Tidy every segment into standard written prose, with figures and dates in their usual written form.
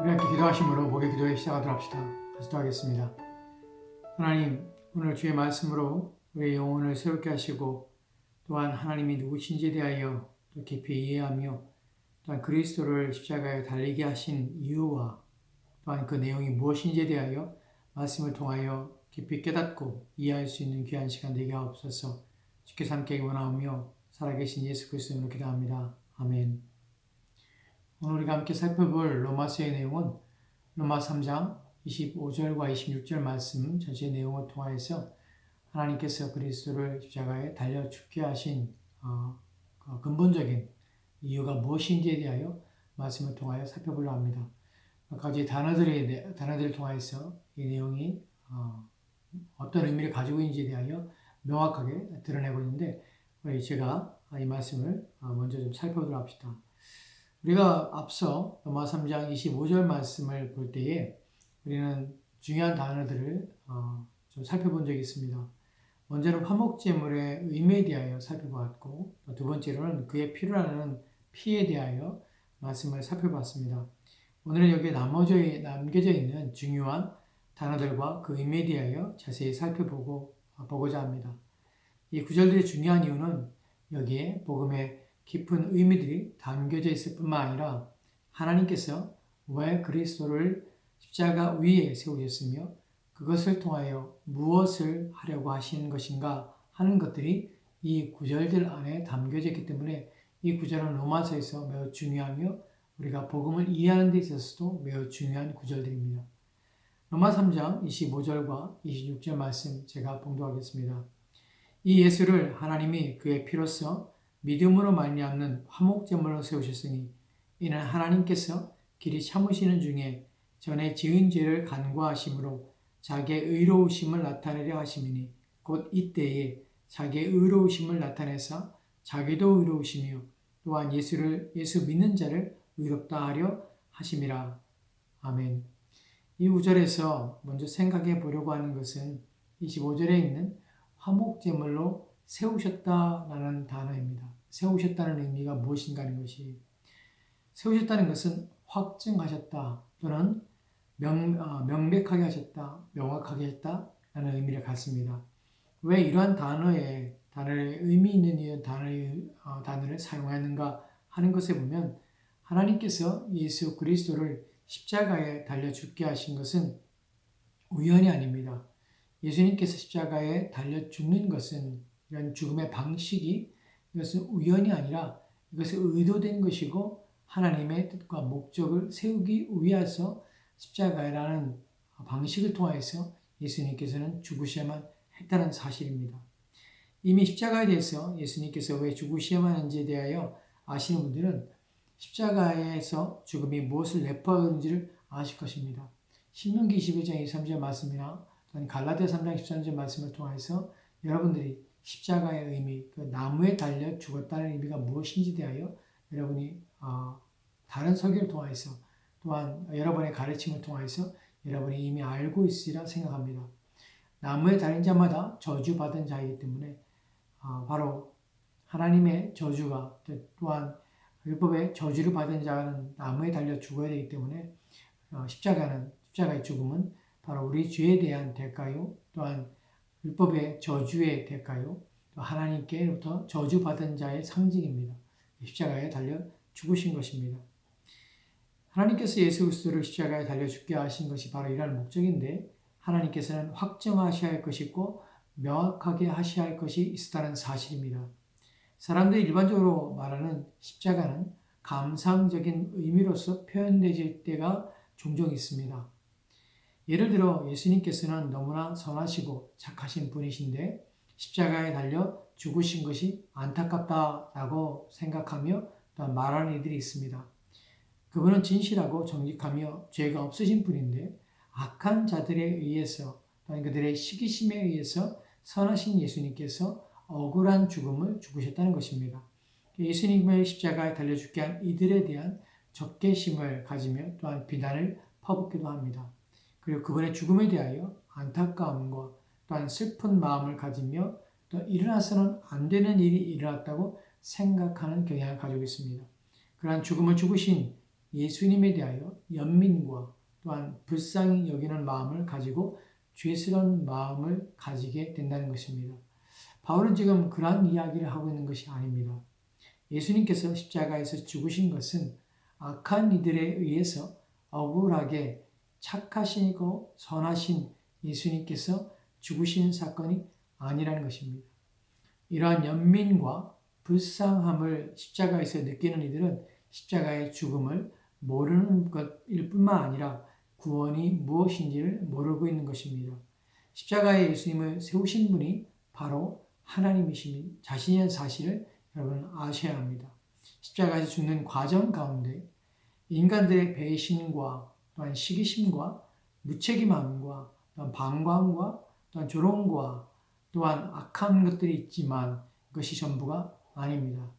우리 함께 기도하심으로 목요 기도에 시작하도록 합시다. 기도하겠습니다. 하나님, 오늘 주의 말씀으로 우리의 영혼을 새롭게 하시고 또한 하나님이 누구신지에 대하여 또 깊이 이해하며 또한 그리스도를 십자가에 달리게 하신 이유와 또한 그 내용이 무엇인지에 대하여 말씀을 통하여 깊이 깨닫고 이해할 수 있는 귀한 시간 되게 하옵소서. 주께서 함께 원하오며 살아계신 예수 그리스도로 기도합니다. 아멘. 오늘 우리가 함께 살펴볼 로마서의 내용은 로마 3장 25절과 26절 말씀 전체 내용을 통하여서 하나님께서 그리스도를 십자가에 달려 죽게 하신 근본적인 이유가 무엇인지에 대하여 말씀을 통하여 살펴보려 합니다. 몇 가지 단어들을 통하여서 이 내용이 어떤 의미를 가지고 있는지에 대하여 명확하게 드러내고 있는데 제가 이 말씀을 먼저 좀 살펴보도록 합시다. 우리가 앞서 로마 3장 25절 말씀을 볼 때에 우리는 중요한 단어들을 좀 살펴본 적이 있습니다. 먼저는 화목제물의 의미에 대하여 살펴봤고 두 번째로는 그의 피로 하는 피에 대하여 말씀을 살펴봤습니다. 오늘은 여기에 남겨져 있는 중요한 단어들과 그 의미에 대하여 자세히 살펴보고자 합니다. 이 구절들의 중요한 이유는 여기에 복음의 깊은 의미들이 담겨져 있을 뿐만 아니라 하나님께서 왜 그리스도를 십자가 위에 세우셨으며 그것을 통하여 무엇을 하려고 하시는 것인가 하는 것들이 이 구절들 안에 담겨져 있기 때문에 이 구절은 로마서에서 매우 중요하며 우리가 복음을 이해하는 데 있어서도 매우 중요한 구절들입니다. 로마 3장 25절과 26절 말씀 제가 봉독하겠습니다. 이 예수를 하나님이 그의 피로써 믿음으로 말미암는 화목제물로 세우셨으니 이는 하나님께서 길이 참으시는 중에 전에 지은 죄를 간과하심으로 자기의 의로우심을 나타내려 하심이니 곧 이때에 자기의 의로우심을 나타내사 자기도 의로우시며 또한 예수 믿는 자를 의롭다 하려 하심이라. 아멘. 이 구절에서 먼저 생각해 보려고 하는 것은 25절에 있는 화목제물로 세우셨다라는 단어입니다. 세우셨다는 의미가 무엇인가 하는 것이 세우셨다는 것은 확증하셨다 또는 명백하게 하셨다, 명확하게 했다라는 의미를 갖습니다. 왜 이러한 단어의 의미 있는 이 단어를 사용하는가 하는 것에 보면 하나님께서 예수 그리스도를 십자가에 달려 죽게 하신 것은 우연이 아닙니다. 예수님께서 십자가에 달려 죽는 것은 이런 죽음의 방식이 이것은 우연이 아니라 이것은 의도된 것이고 하나님의 뜻과 목적을 세우기 위해서 십자가라는 방식을 통해서 예수님께서는 죽으셔야만 했다는 사실입니다. 이미 십자가에 대해서 예수님께서 왜 죽으셔야만 하는지에 대하여 아시는 분들은 십자가에서 죽음이 무엇을 내포하는지를 아실 것입니다. 신명기 21장 23절 말씀이나 갈라디아 3장 13절 말씀을 통해서 여러분들이 십자가의 의미, 그 나무에 달려 죽었다는 의미가 무엇인지 대하여 여러분이 다른 설교를 통해서 또한 여러분의 가르침을 통해서 여러분이 이미 알고 있으리라 생각합니다. 나무에 달린 자마다 저주받은 자이기 때문에 바로 하나님의 저주가 또한 율법의 저주를 받은 자는 나무에 달려 죽어야 되기 때문에 십자가의 죽음은 바로 우리 죄에 대한 대가요 또한 율법의 저주의 대가요 또 하나님께로부터 저주받은 자의 상징입니다. 십자가에 달려 죽으신 것입니다. 하나님께서 예수 그리스도를 십자가에 달려 죽게 하신 것이 바로 이러한 목적인데 하나님께서는 확정하셔야 할 것이 있고 명확하게 하셔야 할 것이 있었다는 사실입니다. 사람들이 일반적으로 말하는 십자가는 감상적인 의미로서 표현되질 때가 종종 있습니다. 예를 들어 예수님께서는 너무나 선하시고 착하신 분이신데 십자가에 달려 죽으신 것이 안타깝다라고 생각하며 또 말하는 이들이 있습니다. 그분은 진실하고 정직하며 죄가 없으신 분인데 악한 자들에 의해서 또는 그들의 시기심에 의해서 선하신 예수님께서 억울한 죽음을 죽으셨다는 것입니다. 예수님을 십자가에 달려 죽게 한 이들에 대한 적개심을 가지며 또한 비난을 퍼붓기도 합니다. 그리고 그분의 죽음에 대하여 안타까움과 또한 슬픈 마음을 가지며 또 일어나서는 안 되는 일이 일어났다고 생각하는 경향을 가지고 있습니다. 그러한 죽음을 죽으신 예수님에 대하여 연민과 또한 불쌍히 여기는 마음을 가지고 죄스러운 마음을 가지게 된다는 것입니다. 바울은 지금 그러한 이야기를 하고 있는 것이 아닙니다. 예수님께서 십자가에서 죽으신 것은 악한 이들에 의해서 억울하게 착하시고 선하신 예수님께서 죽으신 사건이 아니라는 것입니다. 이러한 연민과 불쌍함을 십자가에서 느끼는 이들은 십자가의 죽음을 모르는 것일 뿐만 아니라 구원이 무엇인지를 모르고 있는 것입니다. 십자가에 예수님을 세우신 분이 바로 하나님이신 자신의 사실을 여러분 아셔야 합니다. 십자가에서 죽는 과정 가운데 인간들의 배신과 또한 시기심과 무책임함과 또한 방광과 또한 조롱과 또한 악한 것들이 있지만 그것이 전부가 아닙니다.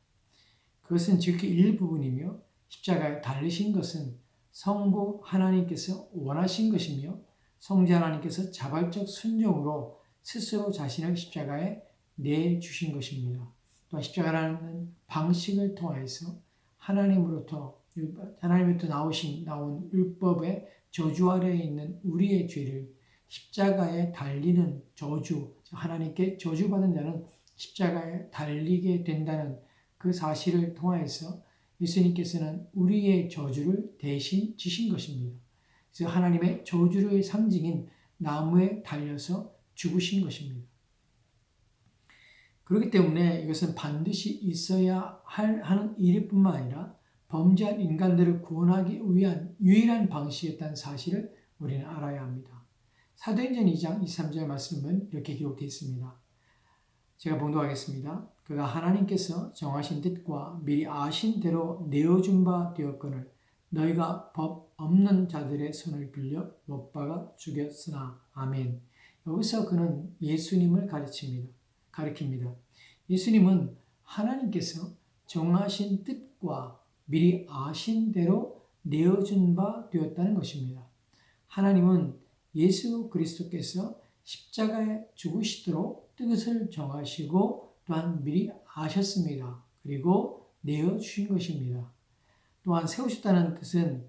그것은 지극히 일부분이며 십자가에 달리신 것은 성부 하나님께서 원하신 것이며 성자 하나님께서 자발적 순종으로 스스로 자신을 십자가에 내주신 것입니다. 또 십자가라는 방식을 통해서 하나님으로부터 나온 율법의 저주 아래에 있는 우리의 죄를 십자가에 달리는 저주, 하나님께 저주받은 자는 십자가에 달리게 된다는 그 사실을 통해서 예수님께서는 우리의 저주를 대신 지신 것입니다. 그래서 하나님의 저주의 상징인 나무에 달려서 죽으신 것입니다. 그렇기 때문에 이것은 반드시 있어야 하는 일일 뿐만 아니라 범죄한 인간들을 구원하기 위한 유일한 방식이었다는 사실을 우리는 알아야 합니다. 사도행전 2장 23절 말씀은 이렇게 기록되어 있습니다. 제가 봉독하겠습니다. 그가 하나님께서 정하신 뜻과 미리 아신 대로 내어준 바 되었거늘 너희가 법 없는 자들의 손을 빌려 못 박아 죽였으나. 아멘. 여기서 그는 예수님을 가리킵니다. 예수님은 하나님께서 정하신 뜻과 미리 아신 대로 내어준 바 되었다는 것입니다. 하나님은 예수 그리스도께서 십자가에 죽으시도록 뜻을 정하시고 또한 미리 아셨습니다. 그리고 내어주신 것입니다. 또한 세우셨다는 뜻은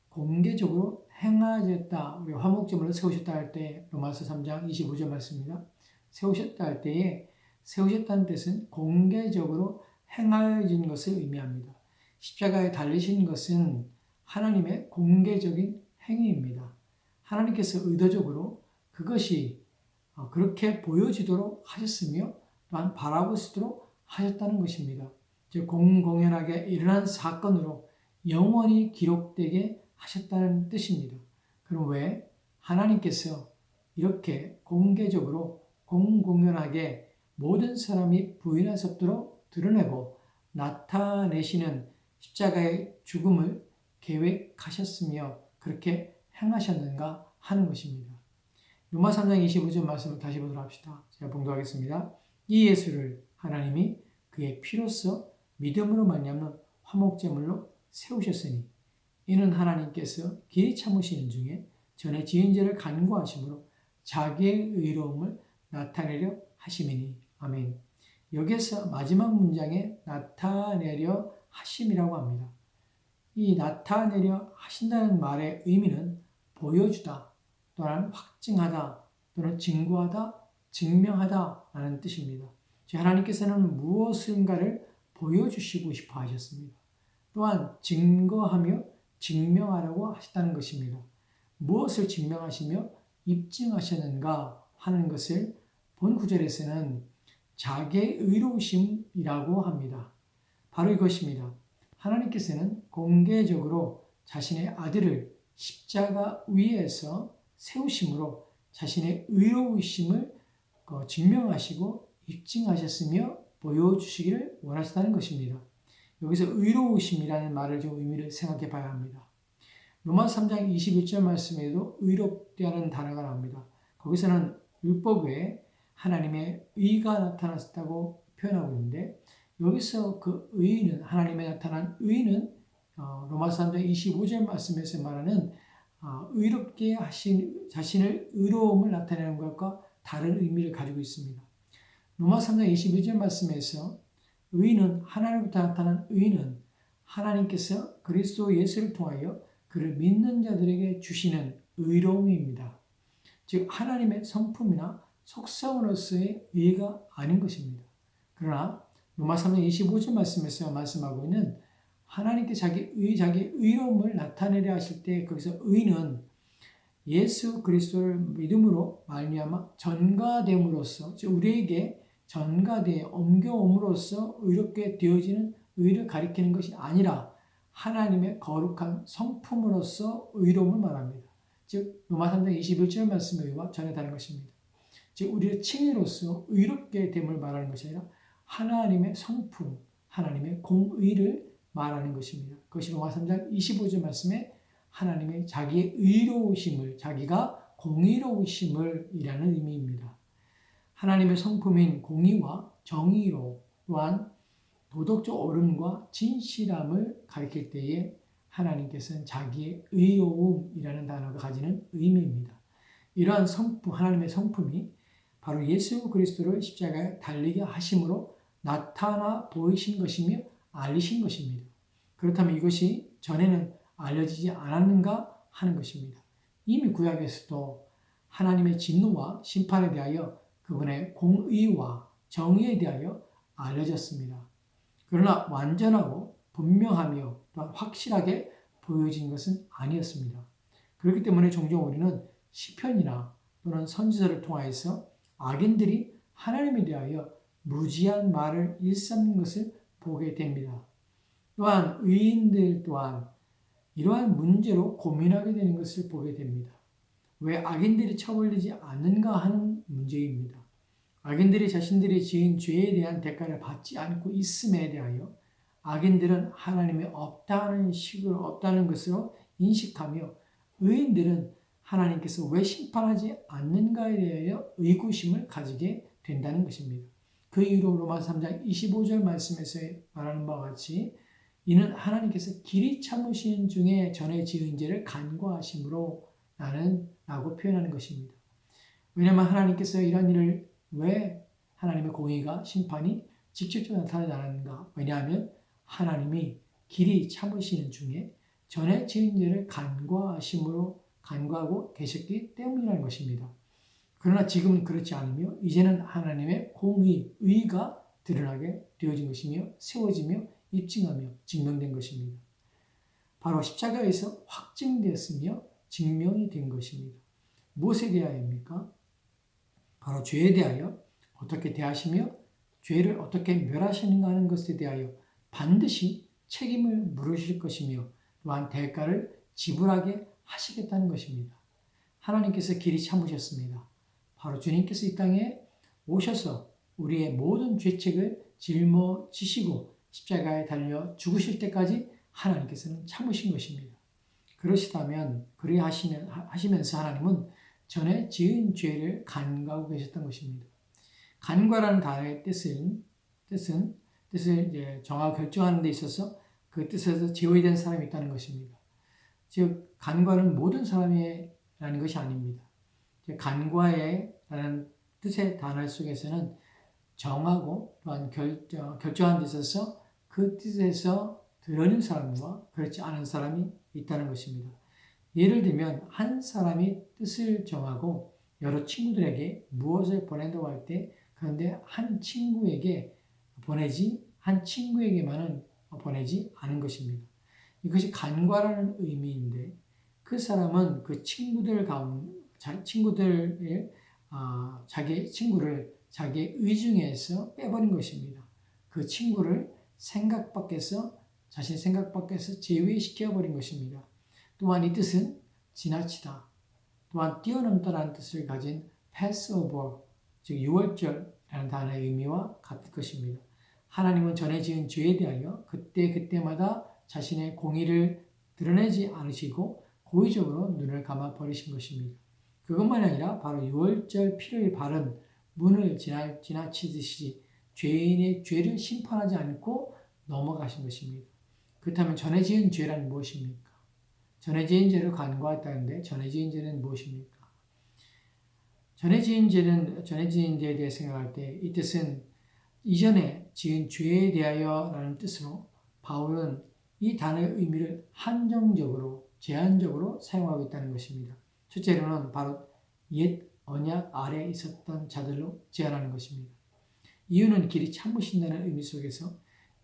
공개적으로 행하셨다. 우리 화목제물로 세우셨다 할 때 로마서 3장 25절 말씀입니다. 세우셨다 할 때에 세우셨다는 뜻은 공개적으로 행하여진 것을 의미합니다. 십자가에 달리신 것은 하나님의 공개적인 행위입니다. 하나님께서 의도적으로 그것이 그렇게 보여지도록 하셨으며 또한 바라보시도록 하셨다는 것입니다. 즉 공공연하게 일어난 사건으로 영원히 기록되게 하셨다는 뜻입니다. 그럼 왜 하나님께서 이렇게 공개적으로 공공연하게 모든 사람이 부인할 수 없도록 드러내고 나타내시는 십자가의 죽음을 계획하셨으며 그렇게 행하셨는가 하는 것입니다. 로마 3장 25절 말씀을 다시 보도록 합시다. 제가 봉독하겠습니다. 이 예수를 하나님이 그의 피로써 믿음으로 말미암는 화목제물로 세우셨으니 이는 하나님께서 길이 참으시는 중에 전에 지은 죄를 간구하심으로 자기의 의로움을 나타내려 하심이니. 아멘. 여기에서 마지막 문장에 나타내려 하심이라고 합니다. 이 나타내려 하신다는 말의 의미는 보여주다 또는 확증하다 또는 증거하다, 증명하다 라는 뜻입니다. 하나님께서는 무엇인가를 보여주시고 싶어 하셨습니다. 또한 증거하며 증명하라고 하셨다는 것입니다. 무엇을 증명하시며 입증하셨는가 하는 것을 본 구절에서는 자기의 의로우심이라고 합니다. 바로 이것입니다. 하나님께서는 공개적으로 자신의 아들을 십자가 위에서 세우심으로 자신의 의로우심을 증명하시고 입증하셨으며 보여주시기를 원하셨다는 것입니다. 여기서 의로우심이라는 말을 좀 의미를 생각해 봐야 합니다. 로마 3장 21절 말씀에도 의롭다는 단어가 나옵니다. 거기서는 율법 외에 하나님의 의가 나타났다고 표현하고 있는데 여기서 그 의는 하나님의 나타난 의는 로마서 3장 25절 말씀에서 말하는 의롭게 하신 자신을 의로움을 나타내는 것과 다른 의미를 가지고 있습니다. 로마 3장 21절 말씀에서 의는 하나님부터 나타난 의는 하나님께서 그리스도 예수를 통하여 그를 믿는 자들에게 주시는 의로움입니다. 즉 하나님의 성품이나 속성으로서의 의가 아닌 것입니다. 그러나 로마 3장 25절 말씀에서 말씀하고 있는 하나님께 자기 의로움을 나타내려 하실 때 거기서 의는 예수 그리스도를 믿음으로 말미암아 전가됨으로써 즉 우리에게 전가되어 옮겨옴으로써 의롭게 되어지는 의를 가리키는 것이 아니라 하나님의 거룩한 성품으로서 의로움을 말합니다. 즉 로마 3장 21절 말씀의 의와 전혀 다른 것입니다. 즉 우리의 칭의로서 의롭게 됨을 말하는 것이 아니라 하나님의 성품, 하나님의 공의를 말하는 것입니다. 그것이 로마 3장 25절 말씀에 하나님의 자기의 의로우심을, 자기가 공의로우심을 이라는 의미입니다. 하나님의 성품인 공의와 정의로 또한 도덕적 옳음과 진실함을 가리킬 때에 하나님께서는 자기의 의로움이라는 단어가 가지는 의미입니다. 이러한 성품, 하나님의 성품이 바로 예수 그리스도를 십자가에 달리게 하심으로 나타나 보이신 것이며 알리신 것입니다. 그렇다면 이것이 전에는 알려지지 않았는가 하는 것입니다. 이미 구약에서도 하나님의 진노와 심판에 대하여 그분의 공의와 정의에 대하여 알려졌습니다. 그러나 완전하고 분명하며 또한 확실하게 보여진 것은 아니었습니다. 그렇기 때문에 종종 우리는 시편이나 또는 선지서를 통하여서 악인들이 하나님에 대하여 무지한 말을 일삼는 것을 보게 됩니다. 또한 의인들 또한 이러한 문제로 고민하게 되는 것을 보게 됩니다. 왜 악인들이 처벌되지 않는가 하는 문제입니다. 악인들이 자신들이 지은 죄에 대한 대가를 받지 않고 있음에 대하여 악인들은 하나님이 없다는 것으로 인식하며 의인들은 하나님께서 왜 심판하지 않는가에 대하여 의구심을 가지게 된다는 것입니다. 그 이유로 로마서 3장 25절 말씀에서 말하는 바와 같이 이는 하나님께서 길이 참으신 중에 전에 지은 죄를 간과하심으로 나는 라고 표현하는 것입니다. 왜냐하면 하나님께서 이런 일을 왜 하나님의 공의가 심판이 직접적으로 나타나지 않았는가? 왜냐하면 하나님이 길이 참으시는 중에 전에 지은 죄를 간과하고 계셨기 때문이라는 것입니다. 그러나 지금은 그렇지 않으며 이제는 하나님의 공의, 의가 드러나게 되어진 것이며 세워지며 입증하며 증명된 것입니다. 바로 십자가에서 확증되었으며 증명이 된 것입니다. 무엇에 대하여입니까? 바로 죄에 대하여 어떻게 대하시며 죄를 어떻게 멸하시는가 하는 것에 대하여 반드시 책임을 물으실 것이며 또한 대가를 지불하게 하시겠다는 것입니다. 하나님께서 길이 참으셨습니다. 바로 주님께서 이 땅에 오셔서 우리의 모든 죄책을 짊어지시고 십자가에 달려 죽으실 때까지 하나님께서는 참으신 것입니다. 그러시다면 하시면서 하나님은 전에 지은 죄를 간과하고 계셨던 것입니다. 간과라는 단어의 뜻을 이제 정하고 결정하는 데 있어서 그 뜻에서 제외된 사람이 있다는 것입니다. 즉 간과는 모든 사람이라는 것이 아닙니다. 간과라는 뜻의 단어 속에서는 정하고 또한 결정하는 데 있어서 그 뜻에서 드러낸 사람과 그렇지 않은 사람이 있다는 것입니다. 예를 들면 한 사람이 뜻을 정하고 여러 친구들에게 무엇을 보낸다고 할 때 그런데 한 친구에게만은 보내지 않은 것입니다. 이것이 간과라는 의미인데 그 사람은 그 친구들의 자기 친구를 자기의 의중에서 빼버린 것입니다. 그 친구를 자신 생각 밖에서 제외시켜버린 것입니다. 또한 이 뜻은 지나치다, 또한 뛰어넘다라는 뜻을 가진 pass over, 즉 유월절이라는 단어의 의미와 같을 것입니다. 하나님은 전에 지은 죄에 대하여 그때마다 자신의 공의를 드러내지 않으시고 고의적으로 눈을 감아 버리신 것입니다. 그것만이 아니라 바로 유월절 피를 바른 문을 지나치듯이 죄인의 죄를 심판하지 않고 넘어가신 것입니다. 그렇다면 전에 지은 죄란 무엇입니까? 전에 지은 죄를 간과했다는데 전에 지은 죄는 무엇입니까? 전에 지은 죄에 대해 생각할 때 이 뜻은 이전에 지은 죄에 대하여라는 뜻으로 바울은 이 단어의 의미를 한정적으로, 제한적으로 사용하고 있다는 것입니다. 첫째로는 바로 옛 언약 아래에 있었던 자들로 제한하는 것입니다. 이유는 길이 참으신다는 의미 속에서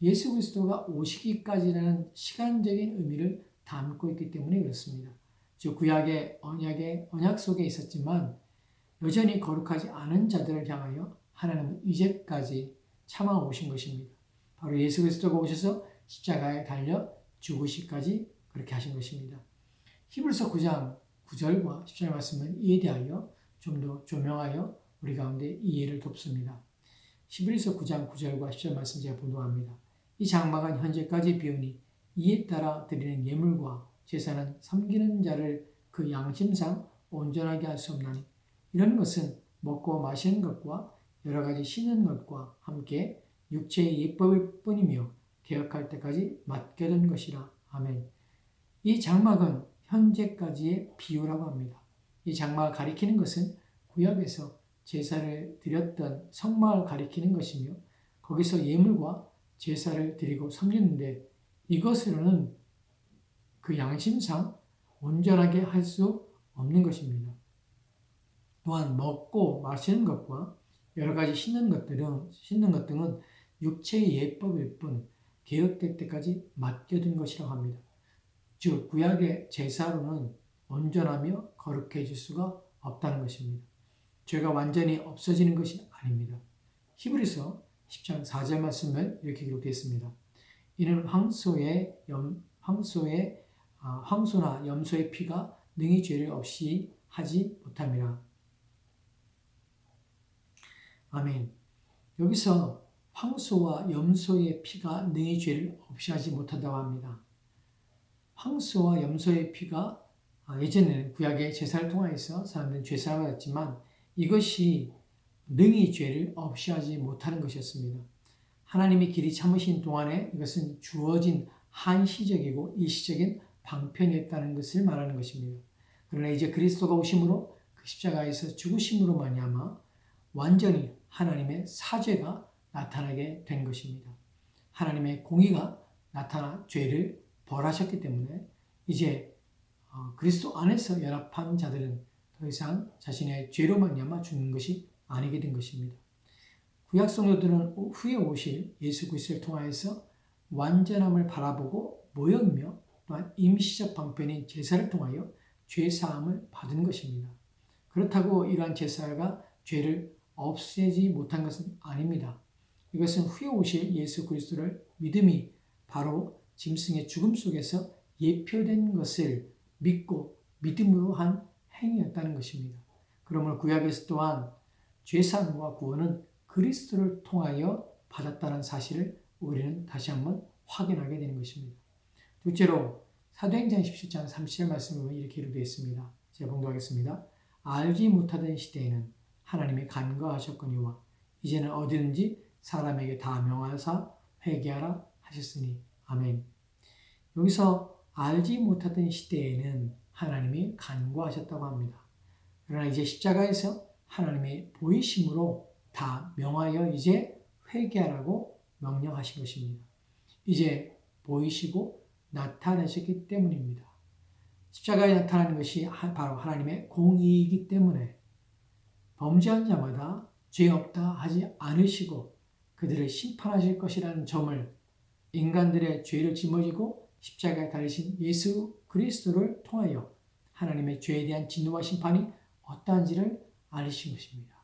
예수 그리스도가 오시기까지라는 시간적인 의미를 담고 있기 때문에 그렇습니다. 즉 구약의 언약 속에 있었지만 여전히 거룩하지 않은 자들을 향하여 하나님은 이제까지 참아 오신 것입니다. 바로 예수 그리스도가 오셔서 십자가에 달려 죽으시까지 그렇게 하신 것입니다. 히브리서 9장 9절과 10절 말씀은 이에 대하여 좀 더 조명하여 우리 가운데 이해를 돕습니다. 히브리서 9장 9절과 10절 말씀 제가 봉독합니다. 이 장막은 현재까지 비우니 이에 따라 드리는 예물과 제사는 섬기는 자를 그 양심상 온전하게 할 수 없나니 이런 것은 먹고 마시는 것과 여러 가지 쉬는 것과 함께 육체의 예법일 뿐이며 개혁할 때까지 맡겨둔 것이라. 아멘. 이 장막은 현재까지의 비유라고 합니다. 이 장막을 가리키는 것은 구약에서 제사를 드렸던 성막을 가리키는 것이며 거기서 예물과 제사를 드리고 섬기는데 이것으로는 그 양심상 온전하게 할 수 없는 것입니다. 또한 먹고 마시는 것과 여러 가지 신는 것 등은 육체의 예법일 뿐 개혁될 때까지 맡겨둔 것이라고 합니다. 즉 구약의 제사로는 온전하며 거룩해질 수가 없다는 것입니다. 죄가 완전히 없어지는 것이 아닙니다. 히브리서 10장 4절 말씀은 이렇게 기록되어 있습니다. 이는 황소나 염소의 피가 능히 죄를 없이 하지 못함이라. 아멘. 여기서 황소와 염소의 피가 능히 죄를 없이 하지 못한다고 합니다. 황소와 염소의 피가 예전에는 구약의 제사를 통하여서 사람들은 죄사를 받았지만 이것이 능히 죄를 없이 하지 못하는 것이었습니다. 하나님이 길이 참으신 동안에 이것은 주어진 한시적이고 일시적인 방편이었다는 것을 말하는 것입니다. 그러나 이제 그리스도가 오심으로 그 십자가에서 죽으심으로 말미암아 완전히 하나님의 사죄가 나타나게 된 것입니다. 하나님의 공의가 나타나 죄를 벌하셨기 때문에 이제 그리스도 안에서 연합한 자들은 더 이상 자신의 죄로 말미암아 죽는 것이 아니게 된 것입니다. 구약 성도들은 후에 오실 예수 그리스도를 통하여서 완전함을 바라보고 모형이며 또한 임시적 방편인 제사를 통하여 죄 사함을 받은 것입니다. 그렇다고 이러한 제사가 죄를 없애지 못한 것은 아닙니다. 이것은 후에 오실 예수 그리스도를 믿음이 바로 짐승의 죽음 속에서 예표된 것을 믿고 믿음으로 한 행위였다는 것입니다. 그러므로 구약에서 또한 죄사함과 구원은 그리스도를 통하여 받았다는 사실을 우리는 다시 한번 확인하게 되는 것입니다. 둘째로 사도행전 17장 30절 말씀을 보면 이렇게 기록되어 있습니다. 제가 봉독하겠습니다. 알지 못하던 시대에는 하나님이 간과하셨거니와 이제는 어디든지 사람에게 다 명하사 회개하라 하셨으니 아멘. 여기서 알지 못하던 시대에는 하나님이 간과하셨다고 합니다. 그러나 이제 십자가에서 하나님의 보이심으로 다 명하여 이제 회개하라고 명령하신 것입니다. 이제 보이시고 나타나셨기 때문입니다. 십자가에 나타나는 것이 바로 하나님의 공의이기 때문에 범죄한 자마다 죄 없다 하지 않으시고 그들을 심판하실 것이라는 점을 인간들의 죄를 짊어지고 십자가에 달리신 예수 그리스도를 통하여 하나님의 죄에 대한 진노와 심판이 어떠한지를 알리신 것입니다.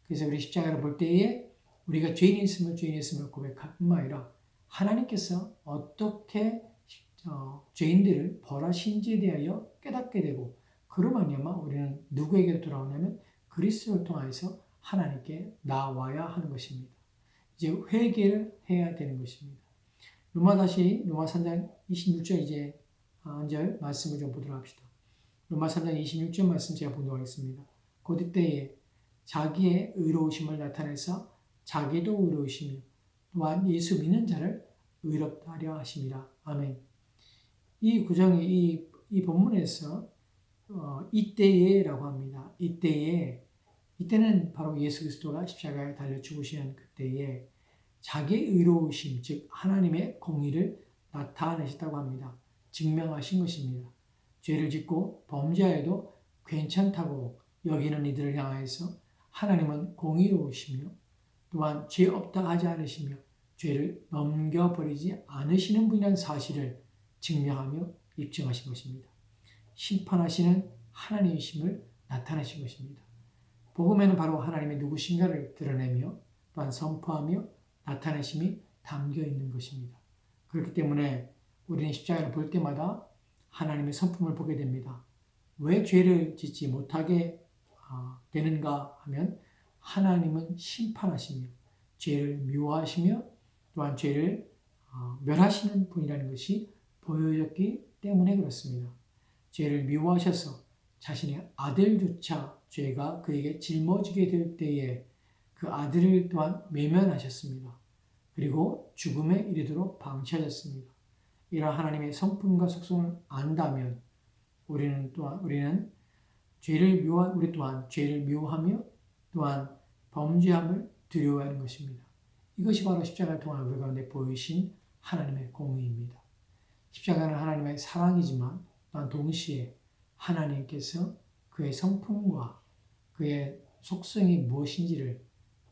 그래서 우리 십자가를 볼 때에 우리가 죄인이었음을 고백할 뿐만 아니라 하나님께서 어떻게 죄인들을 벌하신지에 대하여 깨닫게 되고 그로 말미암아 우리는 누구에게 돌아오냐면 그리스도를 통하여서 하나님께 나와야 하는 것입니다. 이제 회개를 해야 되는 것입니다. 로마 3장 26절 이제 한 절 말씀을 좀 보도록 합시다. 로마 3장 26절 말씀 제가 보도록 하겠습니다. 곧 이때에 자기의 의로우심을 나타내서 자기도 의로우시며 또한 예수 믿는 자를 의롭다 하려 하심이라. 아멘. 이 구정이 이 본문에서 이때에라고 합니다. 이때는 바로 예수 그리스도가 십자가에 달려 죽으시는 그때에 자기의 의로우심, 즉 하나님의 공의를 나타내셨다고 합니다. 증명하신 것입니다. 죄를 짓고 범죄하여도 괜찮다고 여기는 이들을 향하여서 하나님은 공의로우시며 또한 죄 없다 하지 않으시며 죄를 넘겨버리지 않으시는 분이라는 사실을 증명하며 입증하신 것입니다. 심판하시는 하나님이심을 나타내신 것입니다. 복음에는 바로 하나님의 누구신가를 드러내며 또한 선포하며 나타내심이 담겨 있는 것입니다. 그렇기 때문에 우리는 십자가를 볼 때마다 하나님의 성품을 보게 됩니다. 왜 죄를 짓지 못하게 되는가 하면 하나님은 심판하시며 죄를 미워하시며 또한 죄를 멸하시는 분이라는 것이 보여졌기 때문에 그렇습니다. 죄를 미워하셔서 자신의 아들조차 죄가 그에게 짊어지게 될 때에 그 아들을 또한 외면하셨습니다. 그리고 죽음에 이르도록 방치하셨습니다. 이러한 하나님의 성품과 속성을 안다면 우리 또한 죄를 미워하며 또한 범죄함을 두려워하는 것입니다. 이것이 바로 십자가를 통한 우리 가운데 보이신 하나님의 공의입니다. 십자가는 하나님의 사랑이지만 또한 동시에 하나님께서 그의 성품과 그의 속성이 무엇인지를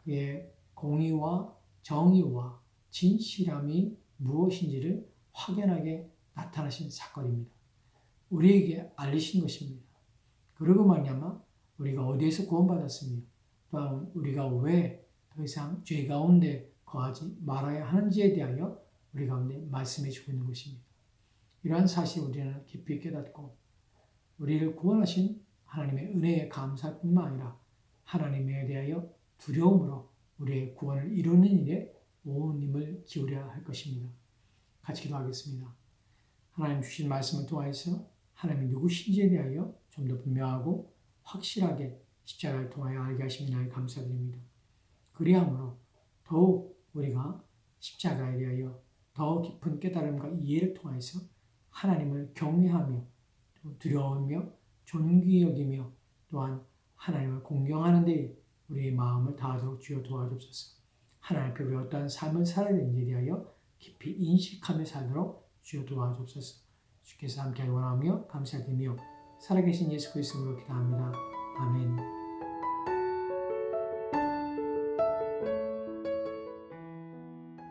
그의 공의와 정의와 진실함이 무엇인지를 확연하게 나타나신 사건입니다. 우리에게 알리신 것입니다. 그러고 말미암아 우리가 어디에서 구원받았으며 또한 우리가 왜 더 이상 죄 가운데 거하지 말아야 하는지에 대하여 우리 가운데 말씀해 주고 있는 것입니다. 이러한 사실을 우리는 깊이 깨닫고 우리를 구원하신 하나님의 은혜에 감사할 뿐만 아니라 하나님에 대하여 두려움으로 우리의 구원을 이루는 일에 온 힘을 기울여야 할 것입니다. 같이 기도하겠습니다. 하나님 주신 말씀을 통하여서 하나님이 누구신지에 대하여 좀 더 분명하고 확실하게 십자가를 통하여 알게 하심에 나에 감사드립니다. 그리함으로 더욱 우리가 십자가에 대하여 더 깊은 깨달음과 이해를 통하여서 하나님을 경외하며 두려워하며 존귀 여기며 또한 하나님을 공경하는 데 우리의 마음을 다하도록 주여 도와주옵소서. 하나님 앞에 우리 어떠한 삶을 살아야 되는지에 대하여 깊이 인식하며 살도록 주여 도와주옵소서. 주께서 함께하기 원하며 감사드리며 살아계신 예수 그리스도로 기도합니다. 아멘.